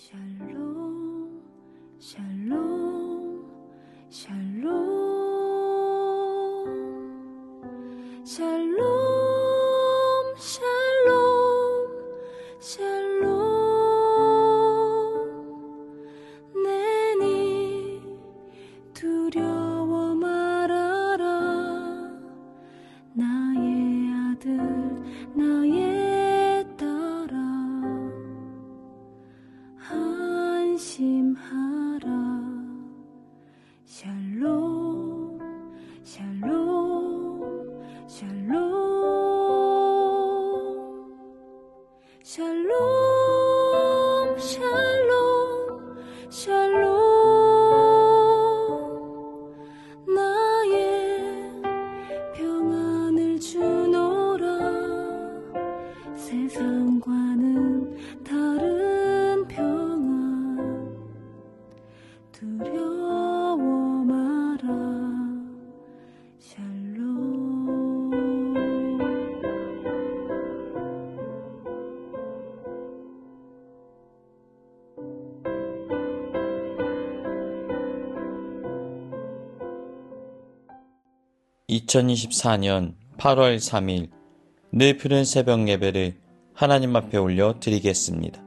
샬롬 샬롬 샬롬 샬롬 샬롬 샬롬 내니 두려워 말아라 나의 아들 나의 딸아 안심하라 샬롬 샬롬 샬롬 샬롬 샬롬 샬롬 나의 평안을 주노라 세상과는 다른 평안 두려워 마라 샬롬 2024년 8월 3일 늘 푸른 새벽 예배를 하나님 앞에 올려 드리겠습니다.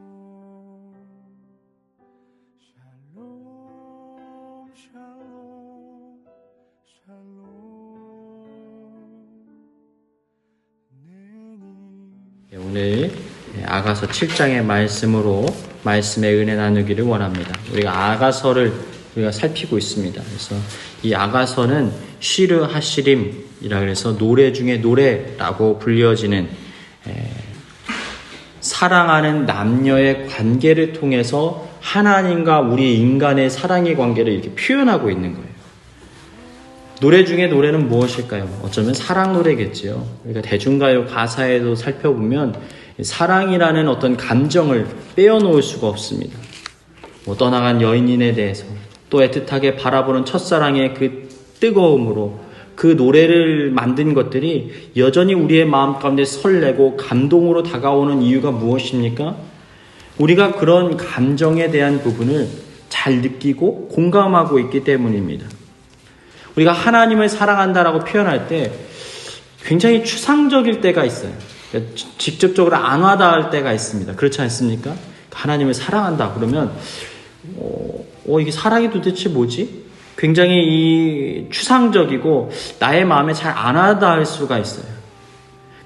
오늘 아가서 7장의 말씀으로 말씀의 은혜 나누기를 원합니다. 우리가 아가서를 우리가 살피고 있습니다. 그래서 이 아가서는 시르 하시림이라 그래서 노래 중에 노래라고 불려지는 사랑하는 남녀의 관계를 통해서 하나님과 우리 인간의 사랑의 관계를 이렇게 표현하고 있는 거예요. 노래 중에 노래는 무엇일까요? 어쩌면 사랑 노래겠지요. 그러니까 대중가요 가사에도 살펴보면 사랑이라는 어떤 감정을 빼어놓을 수가 없습니다. 떠나간 여인인에 대해서 또 애틋하게 바라보는 첫사랑의 그 뜨거움으로 그 노래를 만든 것들이 여전히 우리의 마음 가운데 설레고 감동으로 다가오는 이유가 무엇입니까? 우리가 그런 감정에 대한 부분을 잘 느끼고 공감하고 있기 때문입니다. 우리가 하나님을 사랑한다라고 표현할 때 굉장히 추상적일 때가 있어요. 직접적으로 안 와닿을 때가 있습니다. 그렇지 않습니까? 하나님을 사랑한다 그러면 이게 사랑이 도대체 뭐지? 굉장히 이 추상적이고 나의 마음에 잘 안 와닿을 수가 있어요.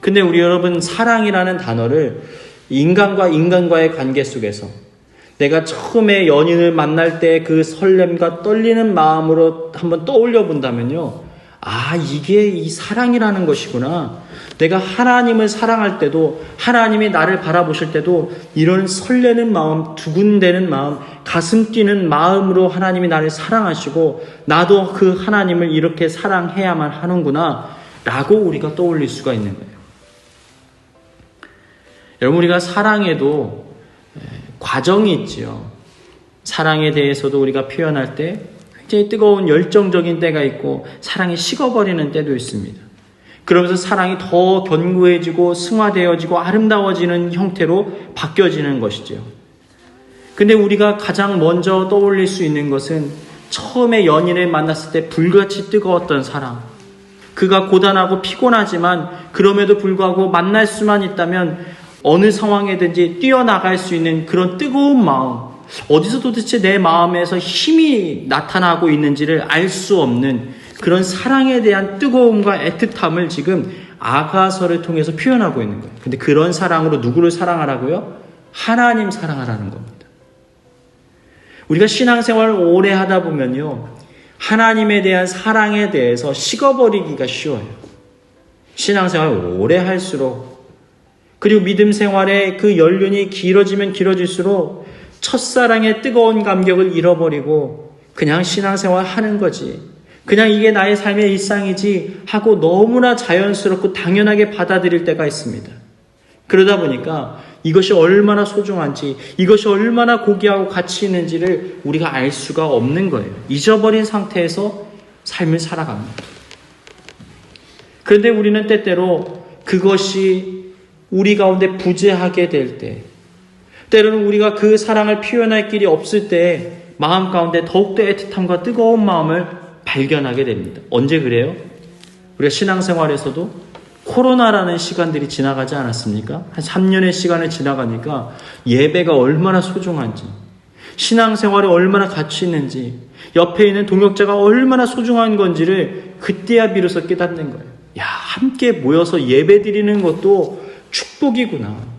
근데 우리 여러분 사랑이라는 단어를 인간과 인간과의 관계 속에서 내가 처음에 연인을 만날 때 그 설렘과 떨리는 마음으로 한번 떠올려 본다면요. 이게 이 사랑이라는 것이구나. 내가 하나님을 사랑할 때도 하나님이 나를 바라보실 때도 이런 설레는 마음, 두근대는 마음, 가슴 뛰는 마음으로 하나님이 나를 사랑하시고 나도 그 하나님을 이렇게 사랑해야만 하는구나 라고 우리가 떠올릴 수가 있는 거예요. 여러분 우리가 사랑에도 과정이 있지요. 사랑에 대해서도 우리가 표현할 때 굉장히 뜨거운 열정적인 때가 있고 사랑이 식어버리는 때도 있습니다. 그러면서 사랑이 더 견고해지고 승화되어지고 아름다워지는 형태로 바뀌어지는 것이죠. 근데 우리가 가장 먼저 떠올릴 수 있는 것은 처음에 연인을 만났을 때 불같이 뜨거웠던 사랑. 그가 고단하고 피곤하지만 그럼에도 불구하고 만날 수만 있다면 어느 상황에든지 뛰어나갈 수 있는 그런 뜨거운 마음. 어디서 도대체 내 마음에서 힘이 나타나고 있는지를 알 수 없는 그런 사랑에 대한 뜨거움과 애틋함을 지금 아가서를 통해서 표현하고 있는 거예요. 근데 그런 사랑으로 누구를 사랑하라고요? 하나님 사랑하라는 겁니다. 우리가 신앙생활을 오래 하다 보면요. 하나님에 대한 사랑에 대해서 식어버리기가 쉬워요. 신앙생활을 오래 할수록 그리고 믿음 생활의 그 연륜이 길어지면 길어질수록 첫사랑의 뜨거운 감격을 잃어버리고 그냥 신앙생활 하는 거지. 그냥 이게 나의 삶의 일상이지 하고 너무나 자연스럽고 당연하게 받아들일 때가 있습니다. 그러다 보니까 이것이 얼마나 소중한지, 이것이 얼마나 고귀하고 가치 있는지를 우리가 알 수가 없는 거예요. 잊어버린 상태에서 삶을 살아갑니다. 그런데 우리는 때때로 그것이 우리 가운데 부재하게 될 때, 때로는 우리가 그 사랑을 표현할 길이 없을 때 마음 가운데 더욱더 애틋함과 뜨거운 마음을 발견하게 됩니다. 언제 그래요? 우리가 신앙생활에서도 코로나라는 시간들이 지나가지 않았습니까? 한 3년의 시간을 지나가니까 예배가 얼마나 소중한지, 신앙생활이 얼마나 가치 있는지, 옆에 있는 동역자가 얼마나 소중한 건지를 그때야 비로소 깨닫는 거예요. 야, 함께 모여서 예배 드리는 것도 축복이구나.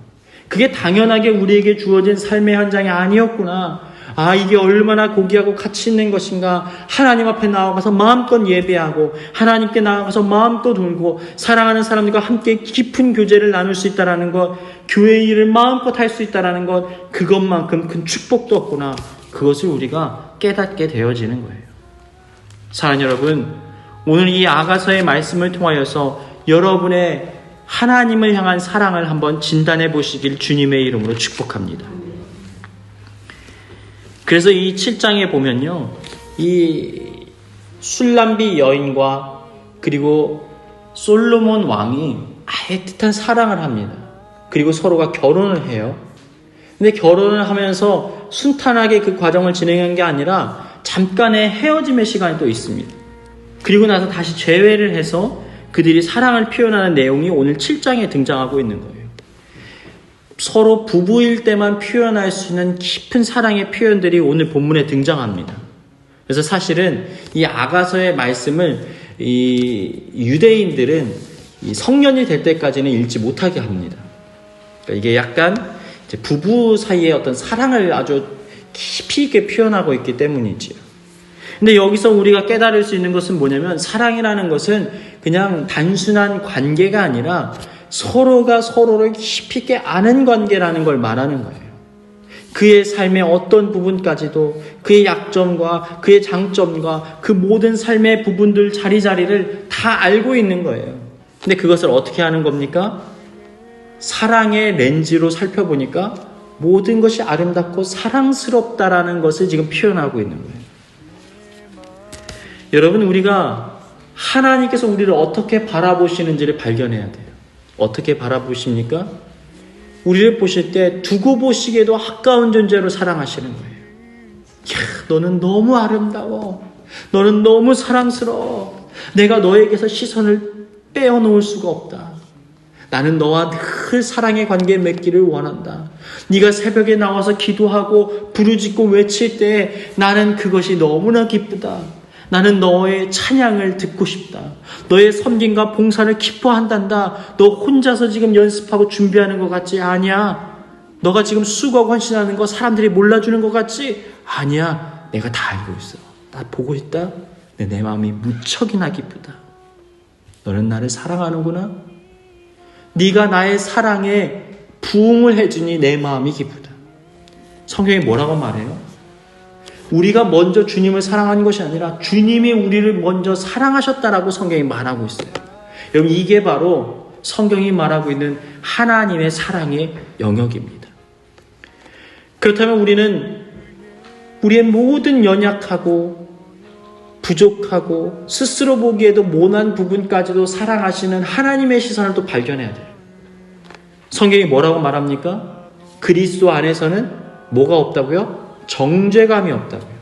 그게 당연하게 우리에게 주어진 삶의 현장이 아니었구나. 아, 이게 얼마나 고귀하고 가치 있는 것인가. 하나님 앞에 나아가서 마음껏 예배하고 하나님께 나아가서 마음껏 울고 사랑하는 사람들과 함께 깊은 교제를 나눌 수 있다는 것, 교회의 일을 마음껏 할 수 있다는 것, 그것만큼 큰 축복도 없구나. 그것을 우리가 깨닫게 되어지는 거예요. 사랑하는 여러분, 오늘 이 아가서의 말씀을 통하여서 여러분의 하나님을 향한 사랑을 한번 진단해 보시길 주님의 이름으로 축복합니다. 그래서 이 7장에 보면요, 이 술람비 여인과 그리고 솔로몬 왕이 애틋한 사랑을 합니다. 그리고 서로가 결혼을 해요. 근데 결혼을 하면서 순탄하게 그 과정을 진행한 게 아니라 잠깐의 헤어짐의 시간이 또 있습니다. 그리고 나서 다시 재회를 해서 그들이 사랑을 표현하는 내용이 오늘 7장에 등장하고 있는 거예요. 서로 부부일 때만 표현할 수 있는 깊은 사랑의 표현들이 오늘 본문에 등장합니다. 그래서 사실은 이 아가서의 말씀을 이 유대인들은 이 성년이 될 때까지는 읽지 못하게 합니다. 그러니까 이게 약간 이제 부부 사이의 어떤 사랑을 아주 깊이 있게 표현하고 있기 때문이지요. 근데 여기서 우리가 깨달을 수 있는 것은 뭐냐면, 사랑이라는 것은 그냥 단순한 관계가 아니라 서로가 서로를 깊이 있게 아는 관계라는 걸 말하는 거예요. 그의 삶의 어떤 부분까지도 그의 약점과 그의 장점과 그 모든 삶의 부분들 자리자리를 다 알고 있는 거예요. 근데 그것을 어떻게 하는 겁니까? 사랑의 렌즈로 살펴보니까 모든 것이 아름답고 사랑스럽다라는 것을 지금 표현하고 있는 거예요. 여러분, 우리가 하나님께서 우리를 어떻게 바라보시는지를 발견해야 돼요. 어떻게 바라보십니까? 우리를 보실 때 두고 보시기에도 아까운 존재로 사랑하시는 거예요. 야, 너는 너무 아름다워. 너는 너무 사랑스러워. 내가 너에게서 시선을 빼어놓을 수가 없다. 나는 너와 늘 사랑의 관계 맺기를 원한다. 네가 새벽에 나와서 기도하고 부르짖고 외칠 때 나는 그것이 너무나 기쁘다. 나는 너의 찬양을 듣고 싶다. 너의 섬김과 봉사를 기뻐한단다. 너 혼자서 지금 연습하고 준비하는 것 같지? 아니야. 너가 지금 수고하고 헌신하는 거 사람들이 몰라주는 것 같지? 아니야. 내가 다 알고 있어. 나 보고 있다. 내 마음이 무척이나 기쁘다. 너는 나를 사랑하는구나. 네가 나의 사랑에 부응을 해주니 내 마음이 기쁘다. 성경이 뭐라고 말해요? 우리가 먼저 주님을 사랑한 것이 아니라 주님이 우리를 먼저 사랑하셨다라고 성경이 말하고 있어요. 여러분, 이게 바로 성경이 말하고 있는 하나님의 사랑의 영역입니다. 그렇다면 우리는 우리의 모든 연약하고 부족하고 스스로 보기에도 모난 부분까지도 사랑하시는 하나님의 시선을 또 발견해야 돼요. 성경이 뭐라고 말합니까? 그리스도 안에서는 뭐가 없다고요? 정죄감이 없다고요.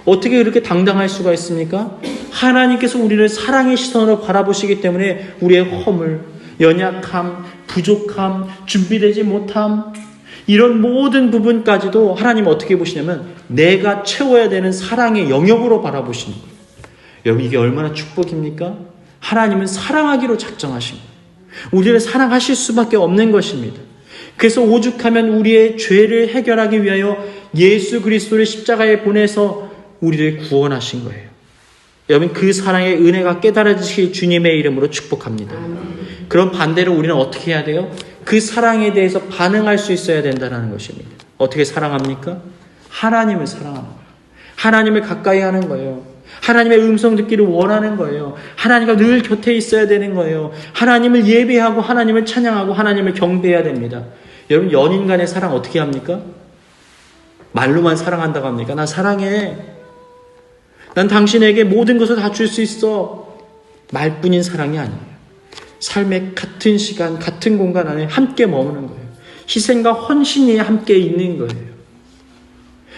어떻게 그렇게 당당할 수가 있습니까? 하나님께서 우리를 사랑의 시선으로 바라보시기 때문에 우리의 허물, 연약함, 부족함, 준비되지 못함, 이런 모든 부분까지도 하나님 어떻게 보시냐면 내가 채워야 되는 사랑의 영역으로 바라보시는 거예요. 여러분, 이게 얼마나 축복입니까? 하나님은 사랑하기로 작정하신 거예요. 우리를 사랑하실 수밖에 없는 것입니다. 그래서 오죽하면 우리의 죄를 해결하기 위하여 예수 그리스도를 십자가에 보내서 우리를 구원하신 거예요. 여러분, 그 사랑의 은혜가 깨달아지시기 주님의 이름으로 축복합니다. 그럼 반대로 우리는 어떻게 해야 돼요? 그 사랑에 대해서 반응할 수 있어야 된다는 것입니다. 어떻게 사랑합니까? 하나님을 사랑하는 거예요. 하나님을 가까이 하는 거예요. 하나님의 음성 듣기를 원하는 거예요. 하나님과 늘 곁에 있어야 되는 거예요. 하나님을 예배하고 하나님을 찬양하고 하나님을 경배해야 됩니다. 여러분, 연인 간의 사랑 어떻게 합니까? 말로만 사랑한다고 합니까? 나 사랑해. 난 당신에게 모든 것을 다 줄 수 있어. 말뿐인 사랑이 아니에요. 삶의 같은 시간, 같은 공간 안에 함께 머무는 거예요. 희생과 헌신이 함께 있는 거예요.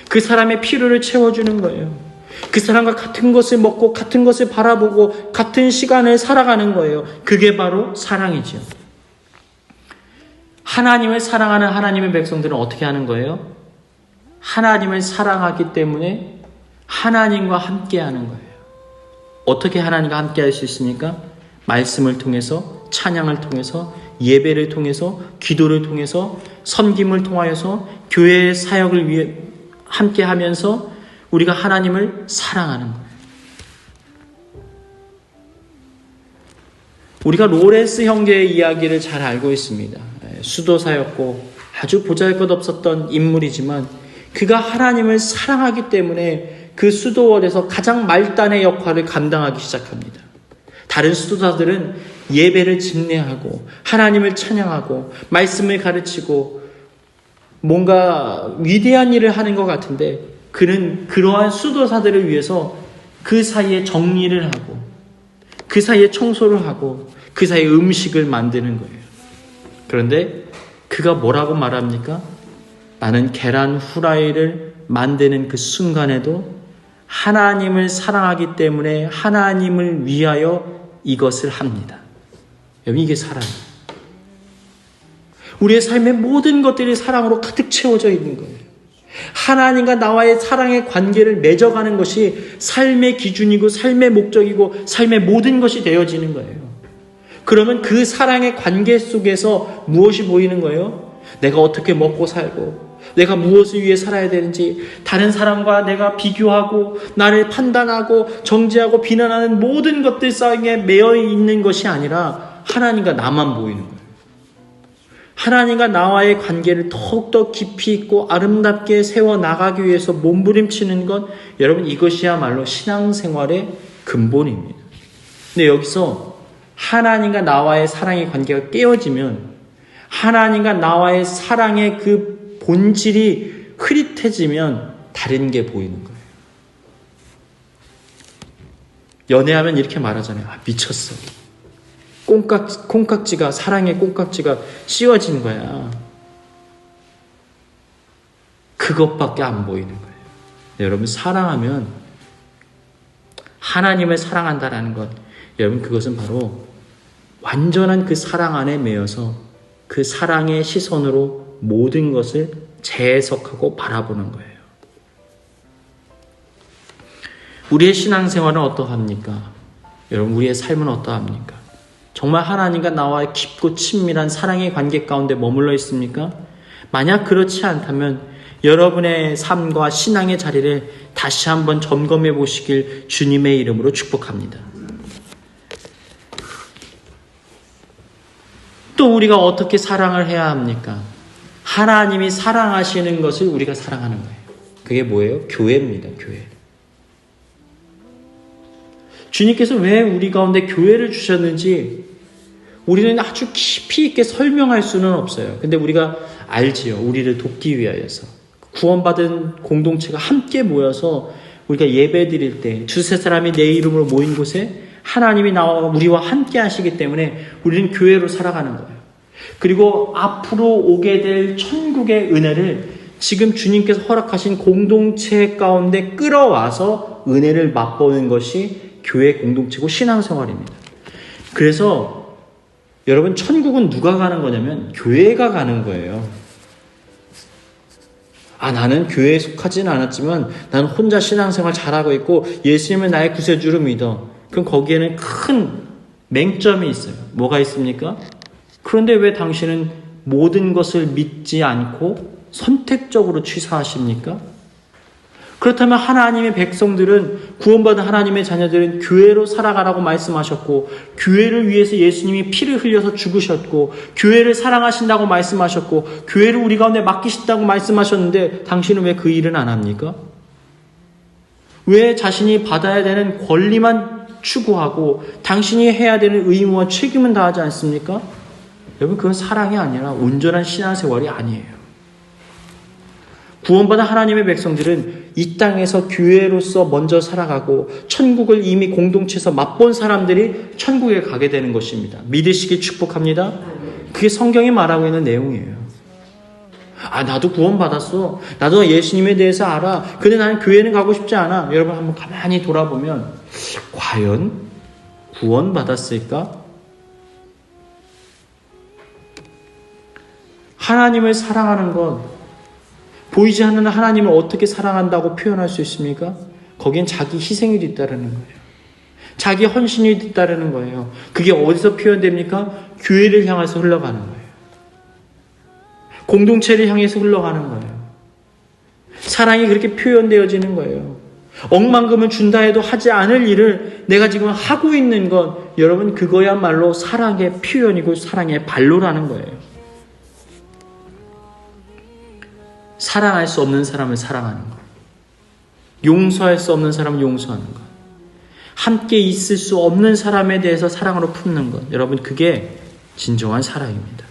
그 사람의 필요를 채워주는 거예요. 그 사람과 같은 것을 먹고 같은 것을 바라보고 같은 시간을 살아가는 거예요. 그게 바로 사랑이죠. 하나님을 사랑하는 하나님의 백성들은 어떻게 하는 거예요? 하나님을 사랑하기 때문에 하나님과 함께 하는 거예요. 어떻게 하나님과 함께 할 수 있습니까? 말씀을 통해서, 찬양을 통해서, 예배를 통해서, 기도를 통해서, 섬김을 통하여서, 교회의 사역을 위해 함께 하면서 우리가 하나님을 사랑하는 거예요. 우리가 로렌스 형제의 이야기를 잘 알고 있습니다. 수도사였고 아주 보잘것없었던 인물이지만 그가 하나님을 사랑하기 때문에 그 수도원에서 가장 말단의 역할을 감당하기 시작합니다. 다른 수도사들은 예배를 집례하고 하나님을 찬양하고 말씀을 가르치고 뭔가 위대한 일을 하는 것 같은데 그는 그러한 수도사들을 위해서 그 사이에 정리를 하고 그 사이에 청소를 하고 그 사이에 음식을 만드는 거예요. 그런데 그가 뭐라고 말합니까? 나는 계란 후라이를 만드는 그 순간에도 하나님을 사랑하기 때문에 하나님을 위하여 이것을 합니다. 여러분, 이게 사랑이에요. 우리의 삶의 모든 것들이 사랑으로 가득 채워져 있는 거예요. 하나님과 나와의 사랑의 관계를 맺어가는 것이 삶의 기준이고 삶의 목적이고 삶의 모든 것이 되어지는 거예요. 그러면 그 사랑의 관계 속에서 무엇이 보이는 거예요? 내가 어떻게 먹고 살고 내가 무엇을 위해 살아야 되는지 다른 사람과 내가 비교하고 나를 판단하고 정죄하고 비난하는 모든 것들 사이에 매여 있는 것이 아니라 하나님과 나만 보이는 거예요. 하나님과 나와의 관계를 더욱더 깊이 있고 아름답게 세워나가기 위해서 몸부림치는 것, 여러분, 이것이야말로 신앙생활의 근본입니다. 근데 여기서 하나님과 나와의 사랑의 관계가 깨어지면 하나님과 나와의 사랑의 그 본질이 흐릿해지면 다른 게 보이는 거예요. 연애하면 이렇게 말하잖아요. 아, 미쳤어. 콩깍지가, 사랑의 콩깍지가 씌워진 거야. 그것밖에 안 보이는 거예요. 여러분, 사랑하면 하나님을 사랑한다라는 것, 여러분, 그것은 바로 완전한 그 사랑 안에 매여서 그 사랑의 시선으로 모든 것을 재해석하고 바라보는 거예요. 우리의 신앙생활은 어떠합니까? 여러분, 우리의 삶은 어떠합니까? 정말 하나님과 나와의 깊고 친밀한 사랑의 관계 가운데 머물러 있습니까? 만약 그렇지 않다면 여러분의 삶과 신앙의 자리를 다시 한번 점검해 보시길 주님의 이름으로 축복합니다. 또 우리가 어떻게 사랑을 해야 합니까? 하나님이 사랑하시는 것을 우리가 사랑하는 거예요. 그게 뭐예요? 교회입니다. 교회. 주님께서 왜 우리 가운데 교회를 주셨는지 우리는 아주 깊이 있게 설명할 수는 없어요. 근데 우리가 알지요. 우리를 돕기 위하여서. 구원받은 공동체가 함께 모여서 우리가 예배 드릴 때 두세 사람이 내 이름으로 모인 곳에 하나님이 나와 우리와 함께 하시기 때문에 우리는 교회로 살아가는 거예요. 그리고 앞으로 오게 될 천국의 은혜를 지금 주님께서 허락하신 공동체 가운데 끌어와서 은혜를 맛보는 것이 교회 공동체고 신앙생활입니다. 그래서 여러분, 천국은 누가 가는 거냐면 교회가 가는 거예요. 아, 나는 교회에 속하지는 않았지만 나는 혼자 신앙생활 잘하고 있고 예수님을 나의 구세주로 믿어. 그럼 거기에는 큰 맹점이 있어요. 뭐가 있습니까? 그런데 왜 당신은 모든 것을 믿지 않고 선택적으로 취사하십니까? 그렇다면 하나님의 백성들은, 구원받은 하나님의 자녀들은 교회로 살아가라고 말씀하셨고, 교회를 위해서 예수님이 피를 흘려서 죽으셨고, 교회를 사랑하신다고 말씀하셨고, 교회를 우리 가운데 맡기신다고 말씀하셨는데 당신은 왜 그 일은 안 합니까? 왜 자신이 받아야 되는 권리만 추구하고 당신이 해야 되는 의무와 책임은 다하지 않습니까? 여러분, 그건 사랑이 아니라 온전한 신앙생활이 아니에요. 구원받은 하나님의 백성들은 이 땅에서 교회로서 먼저 살아가고 천국을 이미 공동체에서 맛본 사람들이 천국에 가게 되는 것입니다. 믿으시길 축복합니다. 그게 성경이 말하고 있는 내용이에요. 나도 구원받았어. 나도 예수님에 대해서 알아. 근데 나는 교회는 가고 싶지 않아. 여러분 한번 가만히 돌아보면 과연 구원받았을까? 하나님을 사랑하는 것, 보이지 않는 하나님을 어떻게 사랑한다고 표현할 수 있습니까? 거긴 자기 희생이 뒤따르는 거예요. 자기 헌신이 뒤따르는 거예요. 그게 어디서 표현됩니까? 교회를 향해서 흘러가는 거예요. 공동체를 향해서 흘러가는 거예요. 사랑이 그렇게 표현되어지는 거예요. 억만금을 준다 해도 하지 않을 일을 내가 지금 하고 있는 것, 여러분 그거야말로 사랑의 표현이고 사랑의 발로라는 거예요. 사랑할 수 없는 사람을 사랑하는 것, 용서할 수 없는 사람을 용서하는 것, 함께 있을 수 없는 사람에 대해서 사랑으로 품는 것, 여러분 그게 진정한 사랑입니다.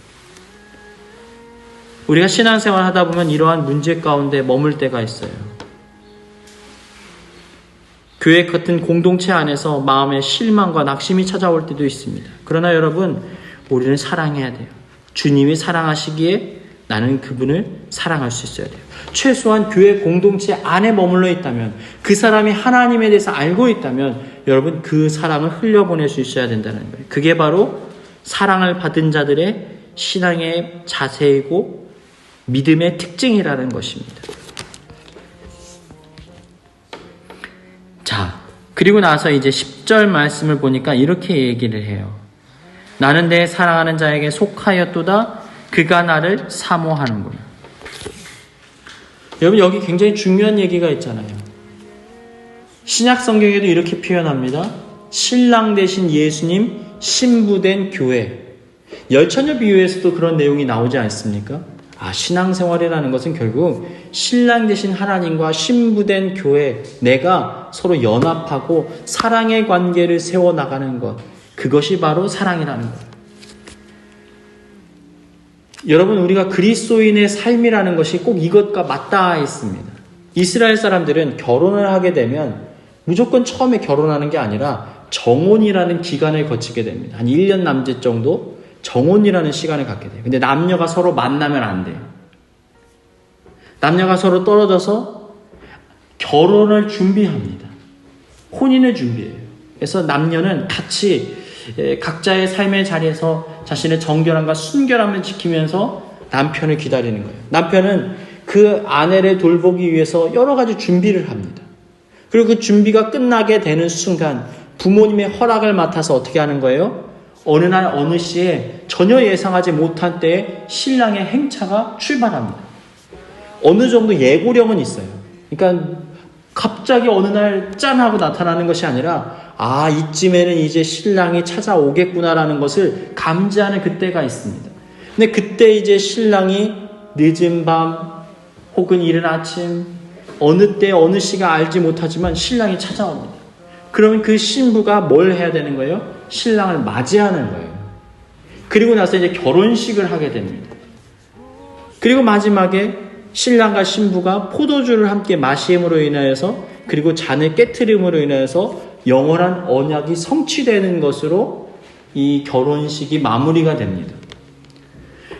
우리가 신앙생활 하다 보면 이러한 문제 가운데 머물 때가 있어요. 교회 같은 공동체 안에서 마음에 실망과 낙심이 찾아올 때도 있습니다. 그러나 여러분, 우리는 사랑해야 돼요. 주님이 사랑하시기에 나는 그분을 사랑할 수 있어야 돼요. 최소한 교회 공동체 안에 머물러 있다면, 그 사람이 하나님에 대해서 알고 있다면 여러분 그 사랑을 흘려보낼 수 있어야 된다는 거예요. 그게 바로 사랑을 받은 자들의 신앙의 자세이고 믿음의 특징이라는 것입니다. 자, 그리고 나서 이제 10절 말씀을 보니까 이렇게 얘기를 해요. 나는 내 사랑하는 자에게 속하였도다. 그가 나를 사모하는구나. 여러분 여기 굉장히 중요한 얘기가 있잖아요. 신약 성경에도 이렇게 표현합니다. 신랑 되신 예수님, 신부된 교회. 열처녀 비유에서도 그런 내용이 나오지 않습니까? 신앙생활이라는 것은 결국 신랑 되신 하나님과 신부된 교회, 내가 서로 연합하고 사랑의 관계를 세워나가는 것, 그것이 바로 사랑이라는 것. 여러분 우리가 그리스도인의 삶이라는 것이 꼭 이것과 맞닿아 있습니다. 이스라엘 사람들은 결혼을 하게 되면 무조건 처음에 결혼하는 게 아니라 정혼이라는 기간을 거치게 됩니다. 한 1년 남짓 정도 정혼이라는 시간을 갖게 돼요. 근데 남녀가 서로 만나면 안 돼요. 남녀가 서로 떨어져서 결혼을 준비합니다. 혼인을 준비해요. 그래서 남녀는 같이 각자의 삶의 자리에서 자신의 정결함과 순결함을 지키면서 남편을 기다리는 거예요. 남편은 그 아내를 돌보기 위해서 여러 가지 준비를 합니다. 그리고 그 준비가 끝나게 되는 순간 부모님의 허락을 맡아서 어떻게 하는 거예요? 어느 날 어느 시에 전혀 예상하지 못한 때에 신랑의 행차가 출발합니다. 어느 정도 예고령은 있어요. 그러니까 갑자기 어느 날 짠 하고 나타나는 것이 아니라 이쯤에는 이제 신랑이 찾아오겠구나라는 것을 감지하는 그때가 있습니다. 근데 그때 이제 신랑이 늦은 밤 혹은 이른 아침 어느 때 어느 시가 알지 못하지만 신랑이 찾아옵니다. 그러면 그 신부가 뭘 해야 되는 거예요? 신랑을 맞이하는 거예요. 그리고 나서 이제 결혼식을 하게 됩니다. 그리고 마지막에 신랑과 신부가 포도주를 함께 마심으로 인하여서 그리고 잔을 깨트림으로 인하여서 영원한 언약이 성취되는 것으로 이 결혼식이 마무리가 됩니다.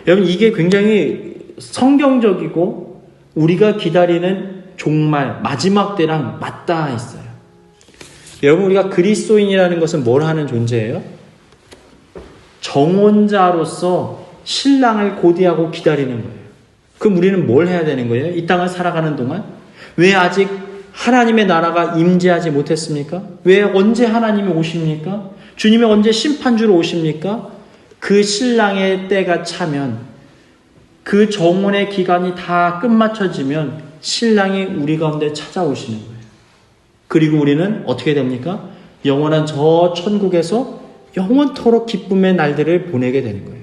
여러분 이게 굉장히 성경적이고 우리가 기다리는 종말 마지막 때랑 맞닿아 있어요. 여러분 우리가 그리스도인이라는 것은 뭘 하는 존재예요? 정혼자로서 신랑을 고대하고 기다리는 거예요. 그럼 우리는 뭘 해야 되는 거예요? 이 땅을 살아가는 동안? 왜 아직 하나님의 나라가 임재하지 못했습니까? 왜 언제 하나님이 오십니까? 주님이 언제 심판주로 오십니까? 그 신랑의 때가 차면 그 정혼의 기간이 다 끝마쳐지면 신랑이 우리 가운데 찾아오시는 거예요. 그리고 우리는 어떻게 됩니까? 영원한 저 천국에서 영원토록 기쁨의 날들을 보내게 되는 거예요.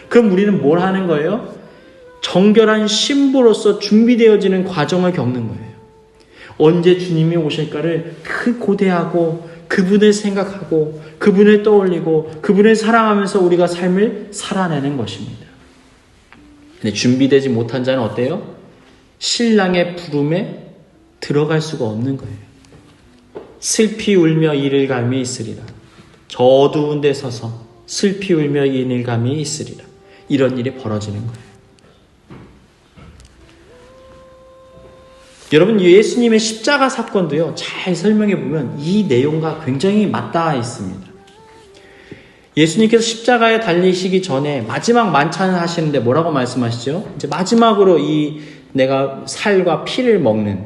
그럼 우리는 뭘 하는 거예요? 정결한 신부로서 준비되어지는 과정을 겪는 거예요. 언제 주님이 오실까를 고대하고 그분을 생각하고 그분을 떠올리고 그분을 사랑하면서 우리가 삶을 살아내는 것입니다. 근데 준비되지 못한 자는 어때요? 신랑의 부름에 들어갈 수가 없는 거예요. 슬피 울며 이를 감이 있으리라. 저 어두운 데 서서 슬피 울며 이를 감이 있으리라. 이런 일이 벌어지는 거예요. 여러분, 예수님의 십자가 사건도요, 잘 설명해 보면 이 내용과 굉장히 맞닿아 있습니다. 예수님께서 십자가에 달리시기 전에 마지막 만찬을 하시는데 뭐라고 말씀하시죠? 이제 마지막으로 이 내가 살과 피를 먹는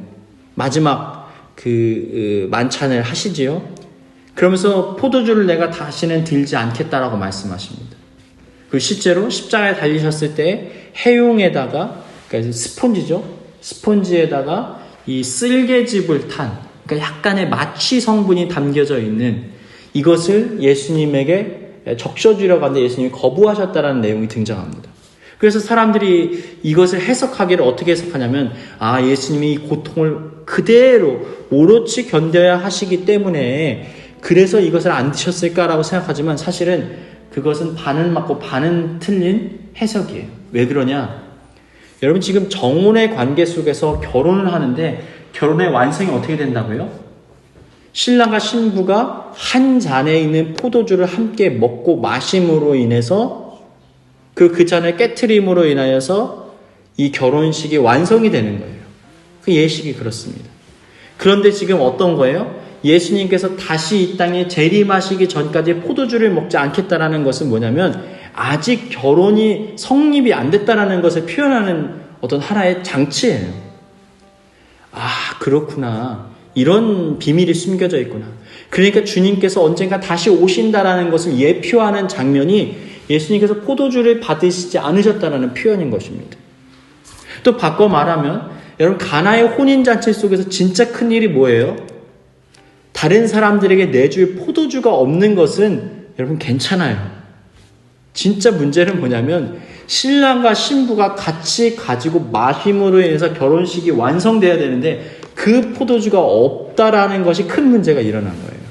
마지막 그 만찬을 하시지요. 그러면서 포도주를 내가 다시는 들지 않겠다라고 말씀하십니다. 그리고 실제로 십자가에 달리셨을 때 해용에다가, 그러니까 스폰지죠. 스폰지에다가 이 쓸개즙을 탄, 그러니까 약간의 마취 성분이 담겨져 있는 이것을 예수님에게 적셔주려고 하는데 예수님이 거부하셨다라는 내용이 등장합니다. 그래서 사람들이 이것을 해석하기를 어떻게 해석하냐면, 아, 예수님이 이 고통을 그대로 오롯이 견뎌야 하시기 때문에 그래서 이것을 안 드셨을까라고 생각하지만 사실은 그것은 반은 맞고 반은 틀린 해석이에요. 왜 그러냐? 여러분, 지금 정혼의 관계 속에서 결혼을 하는데 결혼의 완성이 어떻게 된다고요? 신랑과 신부가 한 잔에 있는 포도주를 함께 먹고 마심으로 인해서 그 잔을 깨트림으로 인하여서 이 결혼식이 완성이 되는 거예요. 그 예식이 그렇습니다. 그런데 지금 어떤 거예요? 예수님께서 다시 이 땅에 재림하시기 전까지 포도주를 먹지 않겠다라는 것은 뭐냐면 아직 결혼이 성립이 안 됐다라는 것을 표현하는 어떤 하나의 장치예요. 아, 그렇구나. 이런 비밀이 숨겨져 있구나. 그러니까 주님께서 언젠가 다시 오신다라는 것을 예표하는 장면이 예수님께서 포도주를 받으시지 않으셨다라는 표현인 것입니다. 또 바꿔 말하면 여러분, 가나의 혼인잔치 속에서 진짜 큰 일이 뭐예요? 다른 사람들에게 내줄 포도주가 없는 것은 여러분 괜찮아요. 진짜 문제는 뭐냐면 신랑과 신부가 같이 가지고 마심으로 인해서 결혼식이 완성돼야 되는데 그 포도주가 없다라는 것이 큰 문제가 일어난 거예요.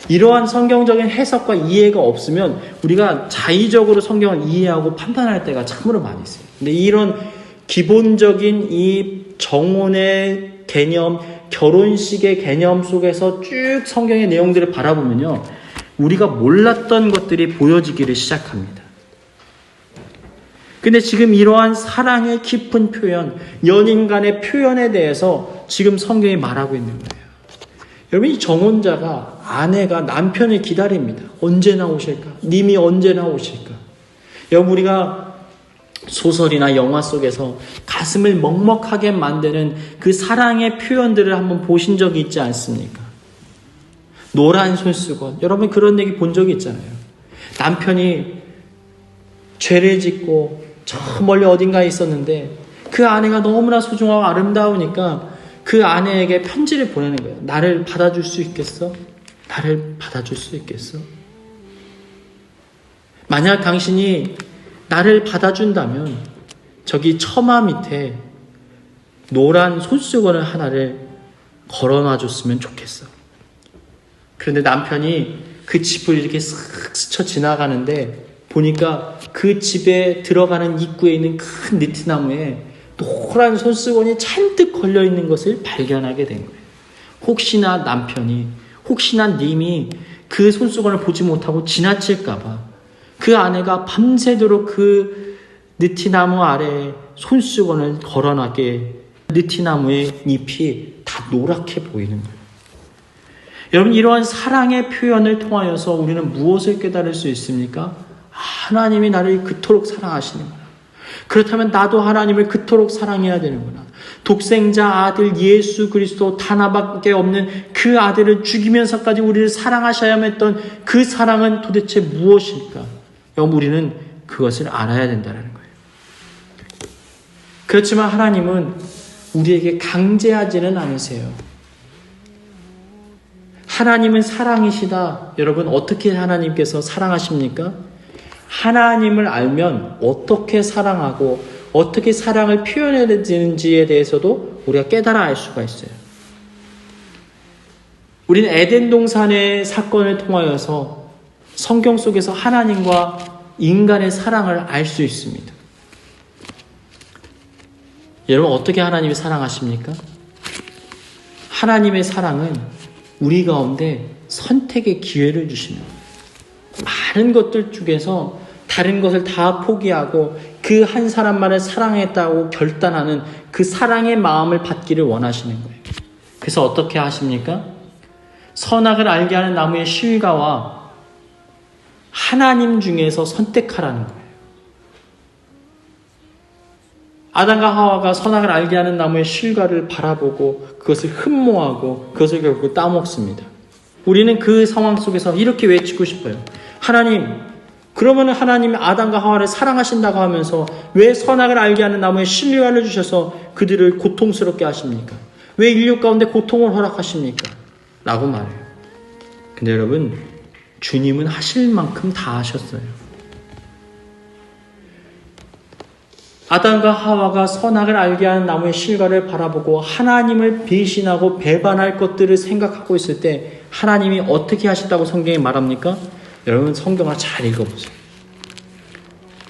이러한 성경적인 해석과 이해가 없으면 우리가 자의적으로 성경을 이해하고 판단할 때가 참으로 많이 있어요. 근데 이런 기본적인 이 정혼의 개념, 결혼식의 개념 속에서 쭉 성경의 내용들을 바라보면요, 우리가 몰랐던 것들이 보여지기를 시작합니다. 근데 지금 이러한 사랑의 깊은 표현, 연인 간의 표현에 대해서 지금 성경이 말하고 있는 거예요. 여러분, 이 정혼자가, 아내가 남편을 기다립니다. 언제 나오실까? 님이 언제 나오실까? 여러분, 우리가 소설이나 영화 속에서 가슴을 먹먹하게 만드는 그 사랑의 표현들을 한번 보신 적이 있지 않습니까? 노란 손수건. 여러분, 그런 얘기 본 적이 있잖아요. 남편이 죄를 짓고 저 멀리 어딘가에 있었는데 그 아내가 너무나 소중하고 아름다우니까 그 아내에게 편지를 보내는 거예요. 나를 받아줄 수 있겠어? 나를 받아줄 수 있겠어? 만약 당신이 나를 받아준다면 저기 처마 밑에 노란 손수건을 하나를 걸어놔줬으면 좋겠어. 그런데 남편이 그 집을 이렇게 쓱 스쳐 지나가는데 보니까 그 집에 들어가는 입구에 있는 큰 니트나무에 노란 손수건이 잔뜩 걸려있는 것을 발견하게 된 거예요. 혹시나 남편이, 혹시나 님이 그 손수건을 보지 못하고 지나칠까봐 그 아내가 밤새도록 그 느티나무 아래에 손수건을 걸어놨기에 느티나무의 잎이 다 노랗게 보이는 거예요. 여러분, 이러한 사랑의 표현을 통하여서 우리는 무엇을 깨달을 수 있습니까? 하나님이 나를 그토록 사랑하시는구나. 그렇다면 나도 하나님을 그토록 사랑해야 되는구나. 독생자 아들 예수 그리스도 하나밖에 없는 그 아들을 죽이면서까지 우리를 사랑하셔야만 했던 그 사랑은 도대체 무엇일까? 여러분, 우리는 그것을 알아야 된다는 거예요. 그렇지만 하나님은 우리에게 강제하지는 않으세요. 하나님은 사랑이시다. 여러분, 어떻게 하나님께서 사랑하십니까? 하나님을 알면 어떻게 사랑하고 어떻게 사랑을 표현해야 되는지에 대해서도 우리가 깨달아 알 수가 있어요. 우리는 에덴 동산의 사건을 통하여서 성경 속에서 하나님과 인간의 사랑을 알 수 있습니다. 여러분, 어떻게 하나님이 사랑하십니까? 하나님의 사랑은 우리 가운데 선택의 기회를 주시는 거예요. 많은 것들 중에서 다른 것을 다 포기하고 그 그 한 사람만을 사랑했다고 결단하는 그 사랑의 마음을 받기를 원하시는 거예요. 그래서 어떻게 하십니까? 선악을 알게 하는 나무의 실과와 하나님 중에서 선택하라는 거예요. 아담과 하와가 선악을 알게 하는 나무의 실과를 바라보고 그것을 흠모하고 그것을 결국 따먹습니다. 우리는 그 상황 속에서 이렇게 외치고 싶어요. 하나님, 그러면 하나님이 아담과 하와를 사랑하신다고 하면서 왜 선악을 알게 하는 나무의 실과를 주셔서 그들을 고통스럽게 하십니까? 왜 인류 가운데 고통을 허락하십니까? 라고 말해요. 근데 여러분, 주님은 하실 만큼 다 하셨어요. 아담과 하와가 선악을 알게 하는 나무의 실과를 바라보고 하나님을 배신하고 배반할 것들을 생각하고 있을 때 하나님이 어떻게 하셨다고 성경에 말합니까? 여러분 성경을 잘 읽어보세요.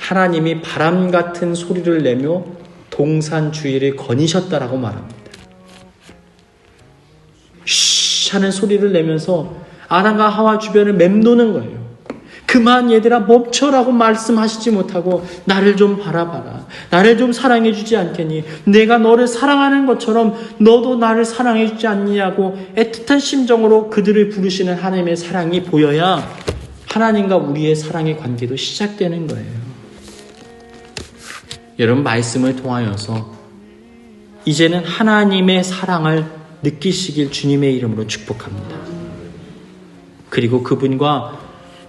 하나님이 바람 같은 소리를 내며 동산 주위를 거니셨다라고 말합니다. 쉬 하는 소리를 내면서 아담과 하와 주변을 맴도는 거예요. 그만 얘들아 멈춰라고 말씀하시지 못하고 나를 좀 바라봐라. 나를 좀 사랑해 주지 않겠니? 내가 너를 사랑하는 것처럼 너도 나를 사랑해 주지 않느냐고 애틋한 심정으로 그들을 부르시는 하나님의 사랑이 보여야 하나님과 우리의 사랑의 관계도 시작되는 거예요. 여러분 말씀을 통하여서 이제는 하나님의 사랑을 느끼시길 주님의 이름으로 축복합니다. 그리고 그분과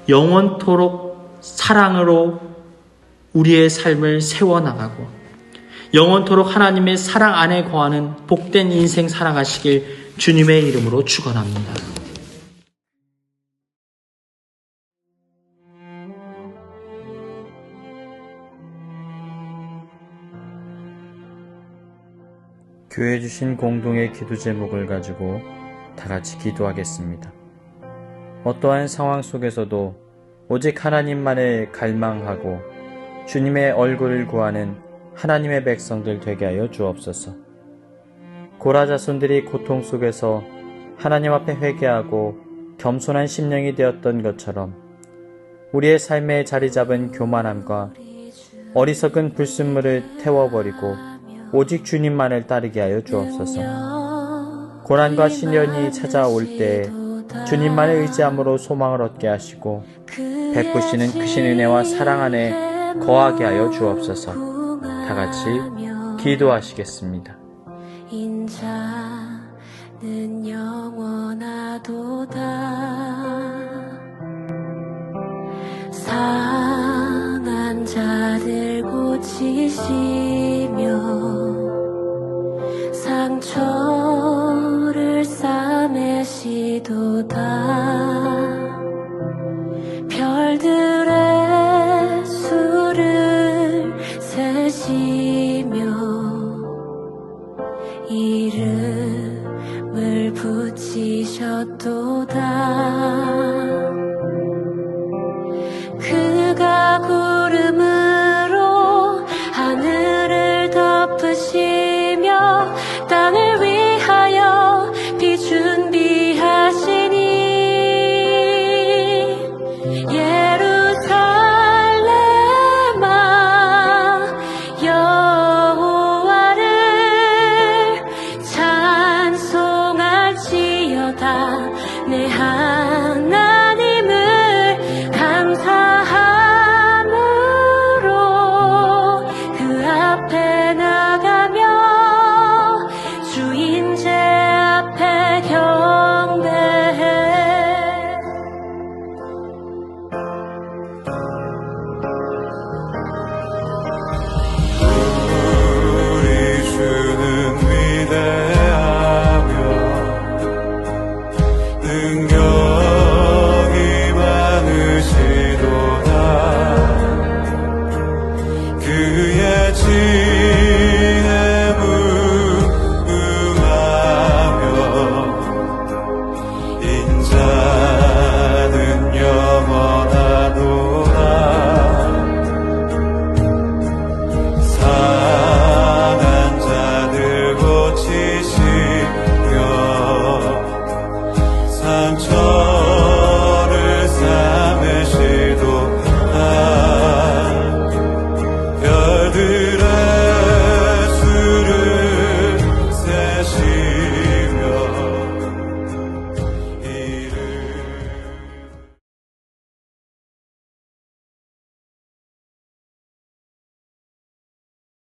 영원토록 사랑으로 우리의 삶을 세워나가고 영원토록 하나님의 사랑 안에 거하는 복된 인생 살아가시길 주님의 이름으로 축원합니다. 교회 주신 공동의 기도 제목을 가지고 다 같이 기도하겠습니다. 어떠한 상황 속에서도 오직 하나님만을 갈망하고 주님의 얼굴을 구하는 하나님의 백성들 되게 하여 주옵소서. 고라 자손들이 고통 속에서 하나님 앞에 회개하고 겸손한 심령이 되었던 것처럼 우리의 삶에 자리 잡은 교만함과 어리석은 불순물을 태워버리고 오직 주님만을 따르게 하여 주옵소서. 고난과 시련이 찾아올 때에 주님만을 의지함으로 소망을 얻게 하시고 베푸시는 크신 은혜와 사랑 안에 거하게 하여 주옵소서. 다 같이 기도하시겠습니다. 인자는 영원하도다. 상한 자들 고치시며 상처를 싸매시도다. 별들의 수를 세시며 이름을 붙이셨도다. 그가 구름으로 하늘을 덮으시며 땅을 위하여 비 준비하시니 예루살렘아 여호와를 찬송할지어다. 내 하나님을 감사함으로 그 앞에 나가며 주인제 앞에 경배해. 우리 주는 위대하며 능력이 많으시도다. 그의 지혜 무궁하며 인자는 영원하도다. 상한 자들 고치시며 상처를 싸매시도다. 별들의 자들